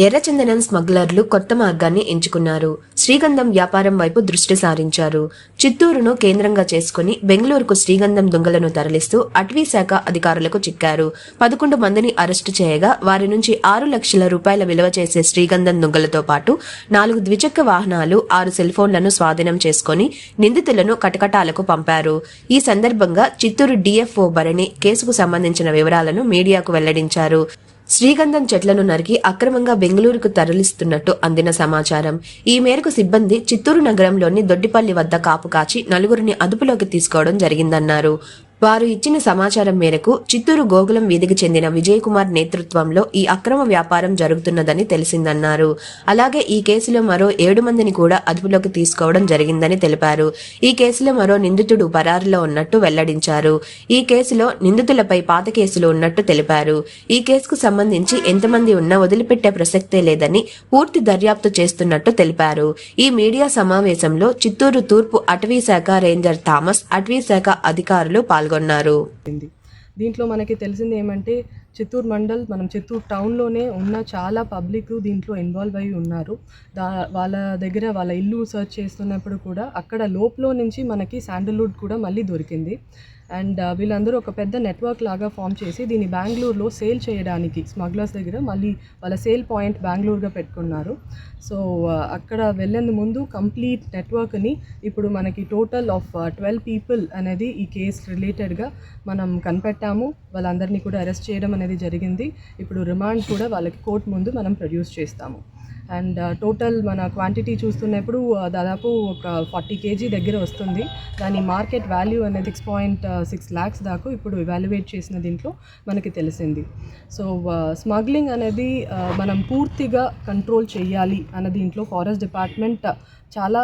ఎర్రచందనం స్మగ్లర్లు కొత్త మార్గాన్ని ఎంచుకున్నారు. శ్రీగంధం వ్యాపారం వైపు దృష్టి సారించారు. చిత్తూరును కేంద్రంగా చేసుకుని బెంగళూరుకు శ్రీగంధం దుంగలను తరలిస్తూ అటవీ శాఖ అధికారులకు చిక్కారు. 11 మందిని అరెస్టు చేయగా వారి నుంచి 6 లక్షల రూపాయల విలువ చేసే శ్రీగంధం దుంగలతో పాటు 4 ద్విచక్ర వాహనాలు, 6 సెల్ ఫోన్లను స్వాధీనం చేసుకుని నిందితులను కటకటాలకు పంపారు. ఈ సందర్భంగా చిత్తూరు డిఎఫ్ఓ భరణి కేసుకు సంబంధించిన వివరాలను మీడియాకు వెల్లడించారు. శ్రీగంధం చెట్లను నరికి అక్రమంగా బెంగళూరుకు తరలిస్తున్నట్టు అందిన సమాచారం. ఈ మేరకు సిబ్బంది చిత్తూరు నగరంలోని దొడ్డిపల్లి వద్ద కాపు కాచి 4గురిని అదుపులోకి తీసుకోవడం జరిగిందన్నారు. వారు ఇచ్చిన సమాచారం మేరకు చిత్తూరు గోగులం వీధికి చెందిన విజయ్ కుమార్ నేతృత్వంలో ఈ అక్రమ వ్యాపారం జరుగుతున్నదని తెలిసిందన్నారు. అలాగే ఈ కేసులో మరో 7 మందిని కూడా అదుపులోకి తీసుకోవడం జరిగిందని తెలిపారు. ఈ కేసులో మరో నిందితుడు పరారులో ఉన్నట్టు వెల్లడించారు. ఈ కేసులో నిందితులపై పాత కేసులు ఉన్నట్టు తెలిపారు. ఈ కేసుకు సంబంధించి ఎంతమంది ఉన్నా వదిలిపెట్టే ప్రసక్తే లేదని పూర్తి దర్యాప్తు చేస్తున్నట్టు తెలిపారు. ఈ మీడియా సమావేశంలో చిత్తూరు తూర్పు అటవీ శాఖ రేంజర్ థామస్, అటవీ శాఖ అధికారులు పాల్గొన్నారు. దీంట్లో మనకి తెలిసింది ఏమంటే చిత్తూరు మండల్, మనం చిత్తూరు టౌన్లోనే ఉన్న చాలా పబ్లిక్ దీంట్లో ఇన్వాల్వ్ అయి ఉన్నారు. వాళ్ళ దగ్గర వాళ్ళ ఇల్లు సర్చ్ చేస్తున్నప్పుడు కూడా అక్కడ లోపల నుంచి మనకి శాండల్వుడ్ కూడా మళ్ళీ దొరికింది. అండ్ వీళ్ళందరూ ఒక పెద్ద నెట్వర్క్ లాగా ఫామ్ చేసి దీన్ని బెంగళూరులో సేల్ చేయడానికి స్మగ్లర్స్ దగ్గర మళ్ళీ వాళ్ళ సేల్ పాయింట్ బెంగళూరుగా పెట్టుకున్నారు. సో అక్కడ వెళ్ళే ముందు కంప్లీట్ నెట్వర్క్ని ఇప్పుడు మనకి టోటల్ ఆఫ్ 12 పీపుల్ అనేది ఈ కేసు రిలేటెడ్గా మనం కనిపెట్టాము. వాళ్ళందరినీ కూడా అరెస్ట్ చేయడం అనేది జరిగింది. ఇప్పుడు రిమాండ్ కూడా వాళ్ళకి కోర్టు ముందు మనం ప్రొడ్యూస్ చేస్తాము. అండ్ టోటల్ మన క్వాంటిటీ చూస్తున్నప్పుడు దాదాపు ఒక 40 kg దగ్గర వస్తుంది. దాని మార్కెట్ వాల్యూ అనేది 6.6 lakhs దాకా ఇప్పుడు ఇవాల్యుయేట్ చేసిన దీంట్లో మనకి తెలిసింది. సో స్మగ్లింగ్ అనేది మనం పూర్తిగా కంట్రోల్ చేయాలి అన్న దీంట్లో ఫారెస్ట్ డిపార్ట్మెంట్ చాలా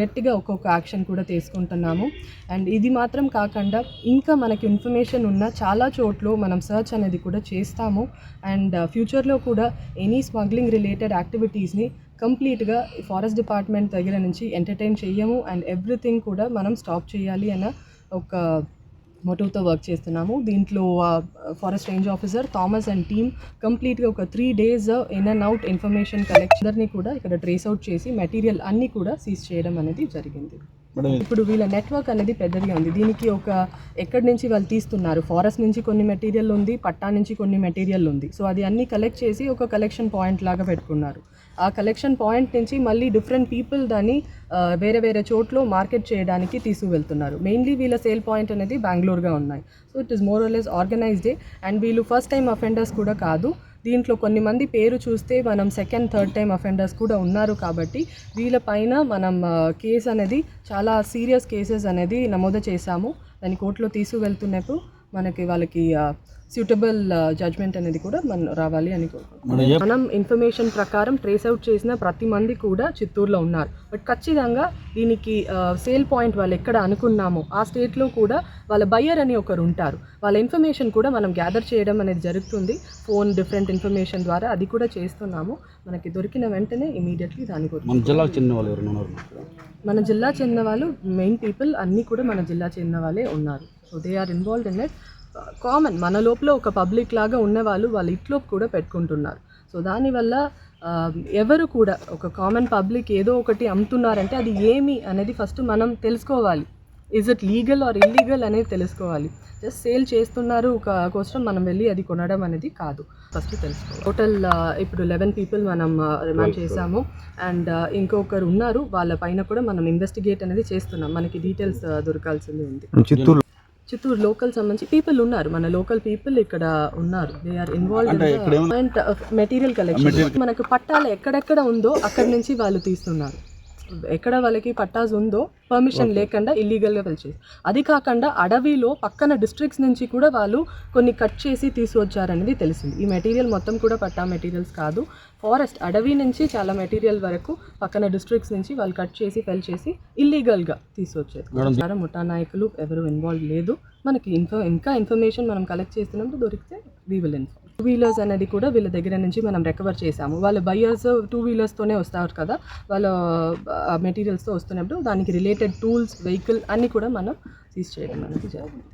గట్టిగా ఒక్కొక్క యాక్షన్ కూడా తీసుకుంటున్నాము. అండ్ ఇది మాత్రం కాకుండా ఇంకా మనకి ఇన్ఫర్మేషన్ ఉన్న చాలా చోట్ల మనం సర్చ్ అనేది కూడా చేస్తాము. అండ్ ఫ్యూచర్లో కూడా ఎనీ స్మగ్లింగ్ రిలేటెడ్ యాక్టివిటీస్ని కంప్లీట్గా ఫారెస్ట్ డిపార్ట్మెంట్ దగ్గర నుంచి ఎంటర్టైన్ చేయము. అండ్ ఎవ్రీథింగ్ కూడా మనం స్టాప్ చేయాలి అన్న ఒక మోటివ్తో వర్క్ చేస్తున్నాము. దీంట్లో forest range officer Thomas and team కంప్లీట్గా ఒక 3 days in and out information కలెక్షన్ని కూడా ఇక్కడ ట్రేస్ అవుట్ చేసి మెటీరియల్ అన్నీ కూడా సీజ్ చేయడం అనేది జరిగింది. ఇప్పుడు వీళ్ళ నెట్వర్క్ అనేది పెద్దదిగా ఉంది. దీనికి ఒక ఎక్కడి నుంచి వాళ్ళు తీస్తున్నారు, ఫారెస్ట్ నుంచి కొన్ని మెటీరియల్ ఉంది, పట్టా నుంచి కొన్ని మెటీరియల్ ఉంది. సో అది అన్నీ కలెక్ట్ చేసి ఒక కలెక్షన్ పాయింట్ లాగా పెట్టుకున్నారు. ఆ కలెక్షన్ పాయింట్ నుంచి మళ్ళీ డిఫరెంట్ పీపుల్ దాన్ని వేరే వేరే చోట్ల మార్కెట్ చేయడానికి తీసుకువెళ్తున్నారు. మెయిన్లీ వీళ్ళ సేల్ పాయింట్ అనేది బెంగళూరుగా ఉన్నాయి. So it is more or less organised. And వీళ్ళు ఫస్ట్ టైం అఫెండర్స్ కూడా కాదు. దీంట్లో కొన్ని మంది పేరు చూస్తే మనం 2nd, 3rd టైం అఫెండర్స్ కూడా ఉన్నారు. కాబట్టి వీళ్ళపైన మనం కేసు అనేది చాలా సీరియస్ కేసెస్ అనేది నమోదు చేశాము. దాన్ని కోర్టులో తీసుకువెళ్తున్నప్పుడు మనకి వాళ్ళకి సూటబుల్ జడ్జ్మెంట్ అనేది కూడా మనం రావాలి అని కోరుకుంటున్నాం. మనం ఇన్ఫర్మేషన్ ప్రకారం ట్రేస్ అవుట్ చేసిన ప్రతి మంది కూడా చిత్తూరులో ఉన్నారు. బట్ ఖచ్చితంగా దీనికి సేల్ పాయింట్ వాళ్ళు ఎక్కడ అనుకున్నామో ఆ స్టేట్లో కూడా వాళ్ళ బయ్యర్ అని ఒకరు ఉంటారు. వాళ్ళ ఇన్ఫర్మేషన్ కూడా మనం గ్యాదర్ చేయడం అనేది జరుగుతుంది. ఫోన్ డిఫరెంట్ ఇన్ఫర్మేషన్ ద్వారా అది కూడా చేస్తున్నాము. మనకి దొరికిన వెంటనే ఇమీడియట్లీ దాని గురించి మన జిల్లా చెందిన వాళ్ళు మెయిన్ పీపుల్ అన్నీ కూడా మన జిల్లా చెందిన వాళ్ళే ఉన్నారు. So they are involved in it. Common మన లోపల ఒక పబ్లిక్ లాగా ఉన్నవాళ్ళు వాళ్ళ ఇంట్లో కూడా పెట్టుకుంటున్నారు. సో దానివల్ల ఎవరు కూడా ఒక కామన్ పబ్లిక్ ఏదో ఒకటి అమ్ముతున్నారంటే అది ఏమి అనేది ఫస్ట్ మనం తెలుసుకోవాలి. Is it legal are illegal అనేది తెలుసుకోవాలి. జస్ట్ సేల్ చేస్తున్నారు కోసం మనం వెళ్ళి అది కొనడం అనేది కాదు, ఫస్ట్ తెలుసుకోవాలి. టోటల్ ఇప్పుడు 11 పీపుల్ మనం రిమాండ్ చేశాము. అండ్ ఇంకొకరు ఉన్నారు, వాళ్ళ పైన కూడా మనం ఇన్వెస్టిగేట్ అనేది చేస్తున్నాం. మనకి డీటెయిల్స్ దొరకాల్సింది ఉంది. చిత్తూరు లోకల్ సంబంధించి పీపుల్ ఉన్నారు, మన లోకల్ పీపుల్ ఇక్కడ ఉన్నారు. They are involved in material collection. మనకు పట్టాలు ఎక్కడెక్కడ ఉందో అక్కడి నుంచి వాళ్ళు తీస్తున్నారు. ఎక్కడ వాళ్ళకి పట్టాస్ ఉందో పర్మిషన్ లేకుండా ఇల్లీగల్గా వెళ్ళేసి, అది కాకుండా అడవిలో పక్కన డిస్ట్రిక్ట్స్ నుంచి కూడా వాళ్ళు కొన్ని కట్ చేసి తీసుకొచ్చారనేది తెలిసింది. ఈ మెటీరియల్ మొత్తం కూడా పట్టా మెటీరియల్స్ కాదు, ఫారెస్ట్ అడవి నుంచి చాలా మెటీరియల్ వరకు పక్కన డిస్ట్రిక్ట్స్ నుంచి వాళ్ళు కట్ చేసి ఫెల్ చేసి ఇల్లీగల్గా తీసుకొచ్చారు. ముఠా నాయకులు ఎవరు ఇన్వాల్వ్ లేదు. మనకి ఇంకా ఇన్ఫర్మేషన్ మనం కలెక్ట్ చేస్తున్నప్పుడు దొరికితే వీ విల్ ఇన్ఫార్మ్. 2 wheelers అనేది కూడా వీళ్ళ దగ్గర నుంచి మనం రికవర్ చేసాము. వాళ్ళ బయ్యర్స్ 2 wheelersతోనే వస్తారు కదా, వాళ్ళ మెటీరియల్స్తో వస్తున్నప్పుడు దానికి రిలేటెడ్ టూల్స్, వెహికల్ అన్నీ కూడా మనం సీజ్ చేయడం అనేది జరిగింది.